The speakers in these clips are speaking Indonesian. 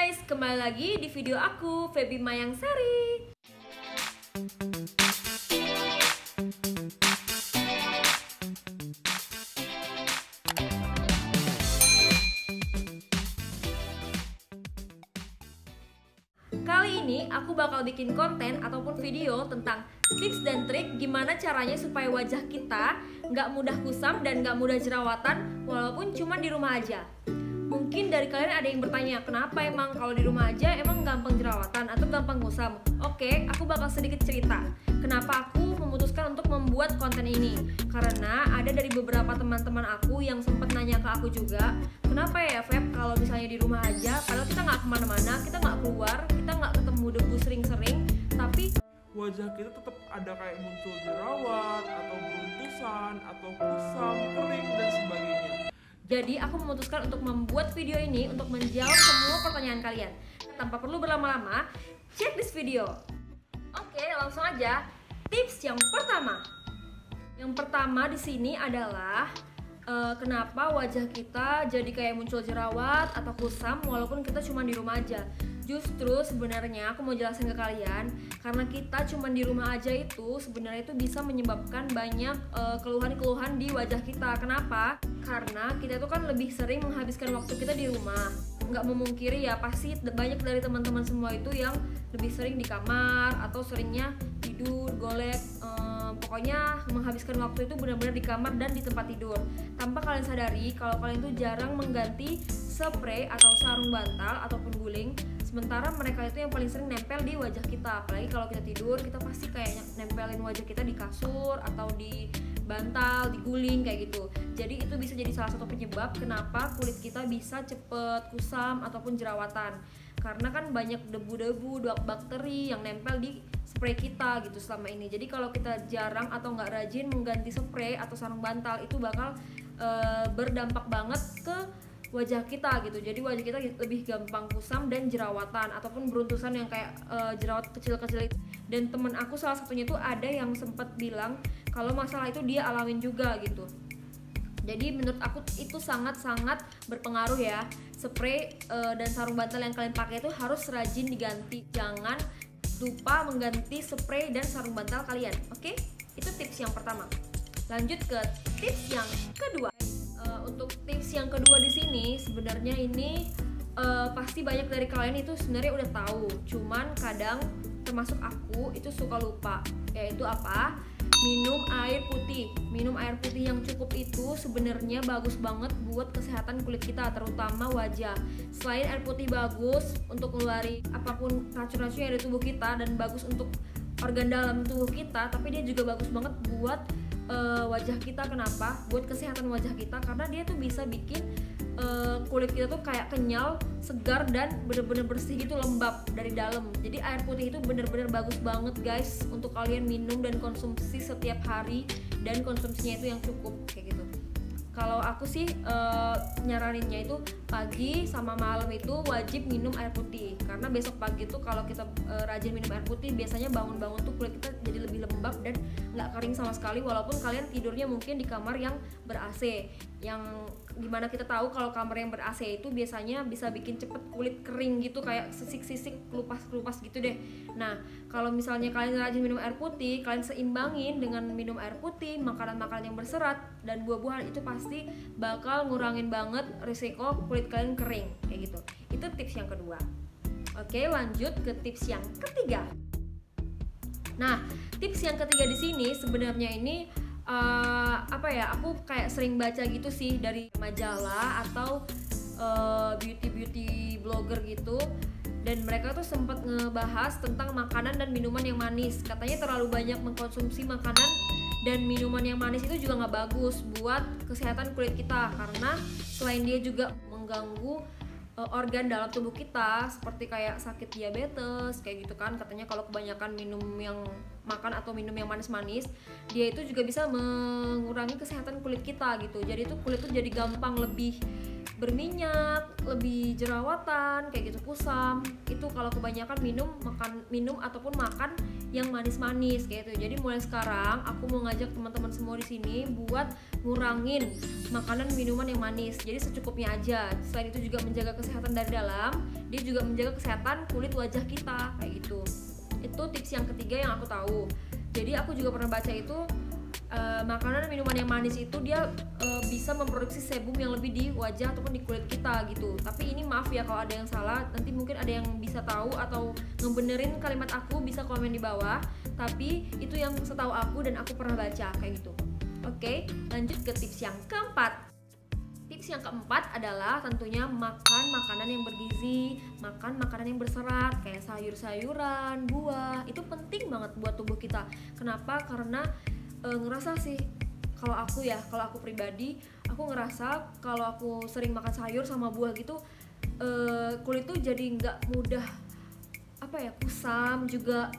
guys, kembali lagi di video aku, Feby Mayang Sari. Kali ini aku bakal bikin konten ataupun video tentang tips dan trik gimana caranya supaya wajah kita nggak mudah kusam dan nggak mudah jerawatan walaupun cuma di rumah aja. Mungkin dari kalian ada yang bertanya, kenapa emang kalau di rumah aja emang gampang jerawatan atau gampang kusam? Oke, aku bakal sedikit cerita kenapa aku memutuskan untuk membuat konten ini. Karena ada dari beberapa teman-teman aku yang sempat nanya ke aku juga, kenapa ya Feb kalau misalnya di rumah aja, padahal kita nggak kemana-mana, kita nggak keluar, kita nggak ketemu debu sering-sering, tapi wajah kita tetap ada kayak muncul jerawat atau beruntusan atau kusam, kering dan sebagainya. jadi aku memutuskan untuk membuat video ini untuk menjawab semua pertanyaan kalian. Tanpa perlu berlama-lama, check this video. Oke, langsung aja. Tips yang pertama. Yang pertama di sini adalah kenapa wajah kita jadi kayak muncul jerawat atau kusam walaupun kita cuma di rumah aja. Justru sebenarnya aku mau jelasin ke kalian, karena kita cuma di rumah aja itu sebenarnya itu bisa menyebabkan banyak keluhan-keluhan di wajah kita. Kenapa? Karena kita itu kan lebih sering menghabiskan waktu kita di rumah. Nggak memungkiri ya, pasti banyak dari teman-teman semua itu yang lebih sering di kamar atau seringnya tidur, golek, pokoknya menghabiskan waktu itu benar-benar di kamar dan di tempat tidur. Tanpa kalian sadari kalau kalian tuh jarang mengganti spray atau sarung bantal ataupun guling. Sementara mereka itu yang paling sering nempel di wajah kita. Apalagi kalau kita tidur, kita pasti kayak nempelin wajah kita di kasur atau di bantal, di guling kayak gitu. Jadi itu bisa jadi salah satu penyebab kenapa kulit kita bisa cepet kusam ataupun jerawatan. Karena kan banyak debu-debu, bakteri yang nempel di spray kita gitu selama ini. Jadi kalau kita jarang atau nggak rajin mengganti spray atau sarung bantal, itu bakal berdampak banget ke wajah kita gitu. Jadi wajah kita lebih gampang kusam dan jerawatan ataupun beruntusan yang kayak jerawat kecil-kecil. Dan temen aku salah satunya tuh ada yang sempat bilang kalau masalah itu dia alamin juga gitu. Jadi menurut aku itu sangat-sangat berpengaruh ya. Spray dan sarung bantal yang kalian pakai itu harus rajin diganti. Jangan lupa mengganti spray dan sarung bantal kalian. Oke? Itu tips yang pertama. Lanjut ke tips yang kedua. Untuk tips yang kedua di sini sebenarnya ini pasti banyak dari kalian itu sebenarnya udah tahu, cuman kadang termasuk aku itu suka lupa, yaitu apa? Minum air putih. Minum air putih yang cukup itu sebenarnya bagus banget buat kesehatan kulit kita, terutama wajah. Selain air putih bagus untuk ngeluarin apapun racun-racun yang ada di tubuh kita dan bagus untuk organ dalam tubuh kita, tapi dia juga bagus banget buat wajah kita. Kenapa? Buat kesehatan wajah kita, karena dia tuh bisa bikin kulit kita tuh kayak kenyal, segar dan bener-bener bersih gitu, lembab dari dalam. Jadi air putih itu bener-bener bagus banget guys untuk kalian minum dan konsumsi setiap hari, dan konsumsinya itu yang cukup kayak gitu. Kalau aku sih nyaraninnya itu pagi sama malam itu wajib minum air putih, karena besok pagi tuh kalau kita rajin minum air putih biasanya bangun-bangun tuh kulit kita jadi lebih lembab dan nggak kering sama sekali, walaupun kalian tidurnya mungkin di kamar yang ber-AC. Yang gimana kita tahu kalau kamar yang ber-AC itu biasanya bisa bikin cepet kulit kering gitu, kayak sisik-sisik, kelupas-kelupas gitu deh. Nah, kalau misalnya kalian rajin minum air putih, kalian seimbangin dengan minum air putih, makanan-makanan yang berserat dan buah-buahan, itu pasti bakal ngurangin banget risiko kulit kalian kering kayak gitu. Itu tips yang kedua. Oke, lanjut ke tips yang ketiga. Nah, tips yang ketiga di sini sebenarnya ini aku kayak sering baca gitu sih dari majalah atau beauty blogger gitu, dan mereka tuh sempat ngebahas tentang makanan dan minuman yang manis. Katanya terlalu banyak mengkonsumsi makanan dan minuman yang manis itu juga nggak bagus buat kesehatan kulit kita, karena selain dia juga mengganggu organ dalam tubuh kita seperti kayak sakit diabetes kayak gitu kan. Katanya kalau kebanyakan makan atau minum yang manis-manis, dia itu juga bisa mengurangi kesehatan kulit kita gitu. Jadi itu kulit tuh jadi gampang lebih berminyak, lebih jerawatan kayak gitu, kusam. Itu kalau kebanyakan minum ataupun makan yang manis-manis kayak gitu. Jadi mulai sekarang aku mau ngajak teman-teman semua di sini buat ngurangin makanan minuman yang manis. Jadi secukupnya aja. Selain itu juga menjaga kesehatan dari dalam, dia juga menjaga kesehatan kulit wajah kita kayak gitu. Itu tips yang ketiga yang aku tahu. Jadi aku juga pernah baca itu makanan dan minuman yang manis itu dia bisa memproduksi sebum yang lebih di wajah ataupun di kulit kita gitu. Tapi ini maaf ya kalau ada yang salah, nanti mungkin ada yang bisa tahu atau ngebenerin kalimat aku, bisa komen di bawah. Tapi itu yang setahu aku dan aku pernah baca kayak gitu. Oke, lanjut ke tips yang keempat. Tips yang keempat adalah tentunya makan makanan yang bergizi, makan makanan yang berserat kayak sayur-sayuran, buah. Itu penting banget buat tubuh kita. Kenapa? Karena ngerasa sih kalau aku pribadi, aku ngerasa kalau aku sering makan sayur sama buah gitu, kulit tuh jadi nggak mudah kusam, juga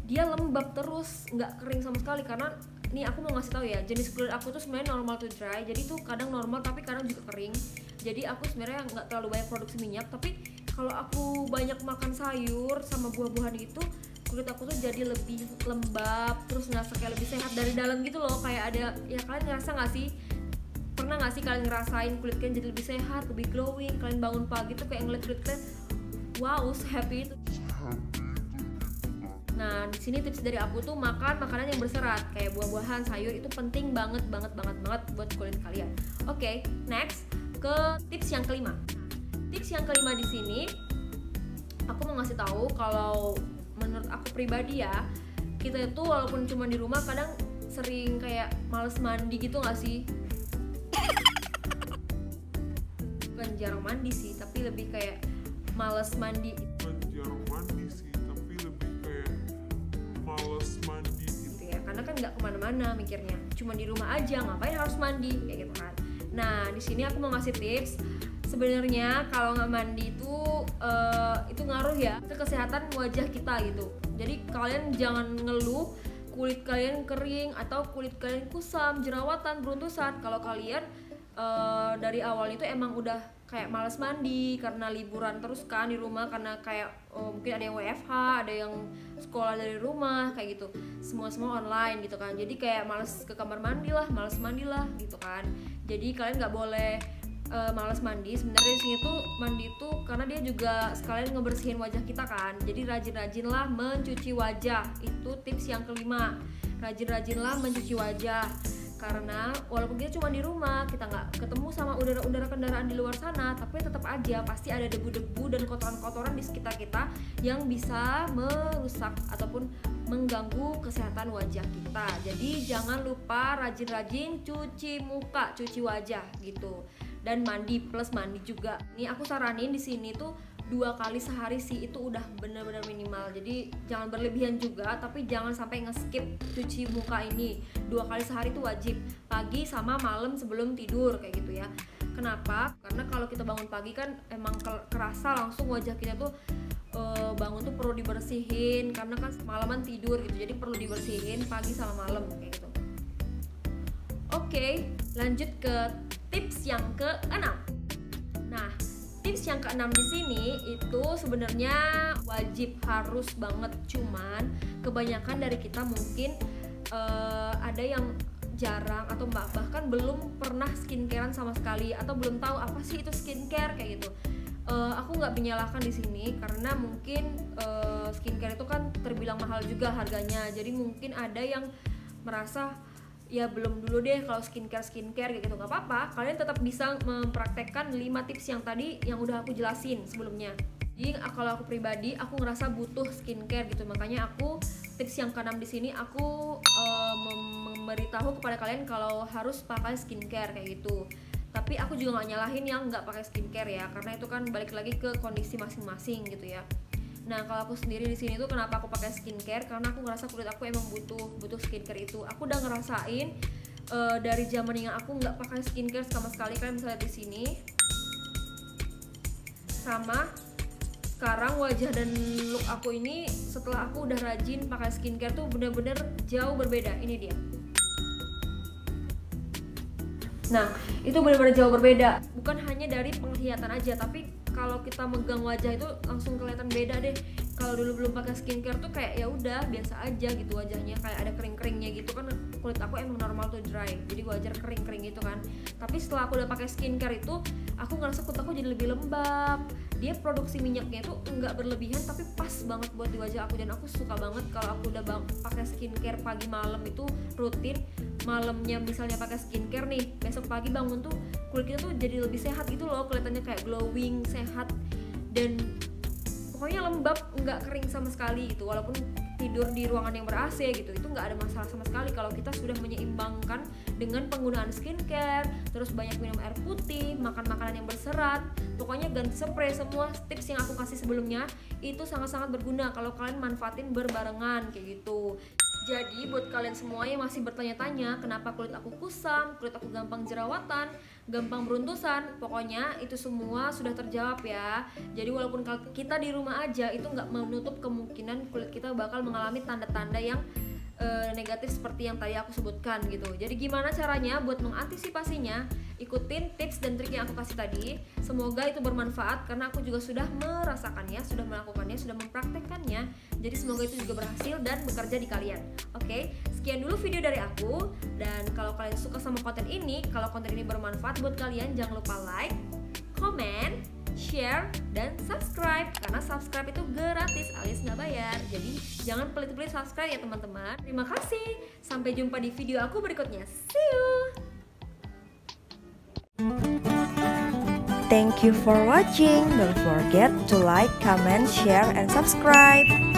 dia lembab terus, nggak kering sama sekali. Karena nih aku mau ngasih tahu ya, jenis kulit aku tuh sebenarnya normal to dry, jadi tuh kadang normal tapi kadang juga kering. Jadi aku sebenarnya nggak terlalu banyak produksi minyak, tapi kalau aku banyak makan sayur sama buah-buahan gitu, kulit aku tuh jadi lebih lembab, terus ngerasa kayak lebih sehat dari dalam gitu loh. Kayak ada, ya kalian ngerasa nggak sih? Pernah nggak sih kalian ngerasain kulit kalian jadi lebih sehat, lebih glowing? Kalian bangun pagi tuh kayak ngeliat kulit kalian, wow, happy itu. Nah, di sini tips dari aku tuh makan makanan yang berserat kayak buah-buahan, sayur, itu penting banget buat kulit kalian. Oke, next ke tips yang kelima. Tips yang kelima di sini aku mau ngasih tahu kalau menurut aku pribadi ya, kita itu walaupun cuma di rumah kadang sering kayak males mandi gitu nggak sih? Bukan jarang mandi sih, tapi lebih kayak males mandi. Bukan jarang mandi sih, tapi lebih kayak males mandi gitu ya, karena kan nggak kemana-mana mikirnya, cuma di rumah aja, ngapain harus mandi kayak gitu kan. Nah, di sini aku mau ngasih tips. Sebenarnya kalau nggak mandi itu ngaruh ya ke kesehatan wajah kita gitu. Jadi kalian jangan ngeluh kulit kalian kering atau kulit kalian kusam, jerawatan, beruntusan kalau kalian dari awal itu emang udah kayak malas mandi karena liburan terus kan di rumah, karena kayak mungkin ada yang WFH, ada yang sekolah dari rumah kayak gitu, semua online gitu kan. Jadi kayak malas ke kamar mandi lah, malas mandi lah gitu kan. Jadi kalian nggak boleh malas mandi. Sebenarnya di sini tuh mandi tuh karena dia juga sekalian ngebersihin wajah kita kan. Jadi rajin-rajinlah mencuci wajah. Itu tips yang kelima. Rajin-rajinlah mencuci wajah. Karena walaupun kita cuma di rumah, kita nggak ketemu sama udara-udara kendaraan di luar sana, tapi tetap aja pasti ada debu-debu dan kotoran-kotoran di sekitar kita yang bisa merusak ataupun mengganggu kesehatan wajah kita. Jadi jangan lupa rajin-rajin cuci muka, cuci wajah gitu. Dan mandi, plus mandi juga. Nih aku saranin di sini tuh 2 kali sehari sih, itu udah benar-benar minimal. Jadi jangan berlebihan juga, tapi jangan sampai nge-skip cuci muka ini. 2 kali sehari itu wajib, pagi sama malam sebelum tidur kayak gitu ya. Kenapa? Karena kalau kita bangun pagi kan emang kerasa langsung wajah kita tuh bangun tuh perlu dibersihin karena kan malaman tidur gitu. Jadi perlu dibersihin pagi sama malam kayak gitu. Oke, lanjut ke tips yang ke-6. Nah, tips yang ke-6 di sini itu sebenarnya wajib, harus banget. Cuman kebanyakan dari kita mungkin ada yang jarang atau bahkan belum pernah skincarean sama sekali atau belum tahu apa sih itu skincare kayak gitu. Aku nggak menyalahkan di sini karena mungkin skincare itu kan terbilang mahal juga harganya. Jadi mungkin ada yang merasa ya belum dulu deh kalau skincare gitu, nggak apa-apa, kalian tetap bisa mempraktekkan 5 tips yang tadi yang udah aku jelasin sebelumnya. Jadi kalau aku pribadi aku ngerasa butuh skincare gitu, makanya aku tips yang ke-6 di sini aku memberitahu kepada kalian kalau harus pakai skincare kayak gitu. Tapi aku juga nggak nyalahin yang nggak pakai skincare ya, karena itu kan balik lagi ke kondisi masing-masing gitu ya. Nah, kalau aku sendiri di sini tuh kenapa aku pakai skincare? Karena aku ngerasa kulit aku emang butuh skincare itu. Aku udah ngerasain dari zaman yang aku nggak pakai skincare sama sekali, kalian bisa lihat di sini. Sama sekarang wajah dan look aku ini setelah aku udah rajin pakai skincare tuh bener-bener jauh berbeda. Ini dia. Nah, itu benar-benar jauh berbeda. Bukan hanya dari penglihatan aja, tapi kalau kita megang wajah itu langsung kelihatan beda deh. Kalau dulu belum pakai skincare tuh kayak ya udah biasa aja gitu wajahnya, kayak ada kering-keringnya gitu kan. Kulit aku emang normal tuh dry, jadi wajar kering-kering gitu kan. Tapi setelah aku udah pakai skincare itu, aku ngerasa kulit aku jadi lebih lembab. Dia produksi minyaknya itu nggak berlebihan tapi pas banget buat di wajah aku, dan aku suka banget kalau aku udah pakai skincare pagi malam itu rutin. Malamnya misalnya pakai skincare nih, besok pagi bangun tuh kulit kita tuh jadi lebih sehat gitu loh, kelihatannya kayak glowing, sehat, dan pokoknya lembab, nggak kering sama sekali gitu. Walaupun tidur di ruangan yang ber-AC gitu, itu nggak ada masalah sama sekali kalau kita sudah menyeimbangkan dengan penggunaan skincare, terus banyak minum air putih, makan makanan yang berserat, pokoknya ganti spray. Semua tips yang aku kasih sebelumnya itu sangat-sangat berguna kalau kalian manfaatin berbarengan kayak gitu. Jadi buat kalian semua yang masih bertanya-tanya kenapa kulit aku kusam, kulit aku gampang jerawatan, gampang beruntusan, pokoknya itu semua sudah terjawab ya. Jadi walaupun kita di rumah aja, itu nggak menutup kemungkinan kulit kita bakal mengalami tanda-tanda yang negatif seperti yang tadi aku sebutkan gitu. Jadi gimana caranya buat mengantisipasinya? Ikutin tips dan trik yang aku kasih tadi. Semoga itu bermanfaat karena aku juga sudah merasakannya, sudah melakukannya, sudah mempraktekkannya. Jadi semoga itu juga berhasil dan bekerja di kalian. Oke, sekian dulu video dari aku. Dan kalau kalian suka sama konten ini, kalau konten ini bermanfaat buat kalian, jangan lupa like, comment, share, dan subscribe. Karena subscribe itu gratis alias nggak bayar. Jadi jangan pelit-pelit subscribe ya teman-teman. Terima kasih. Sampai jumpa di video aku berikutnya. See you. Thank you for watching. Don't forget to like, comment, share, and subscribe.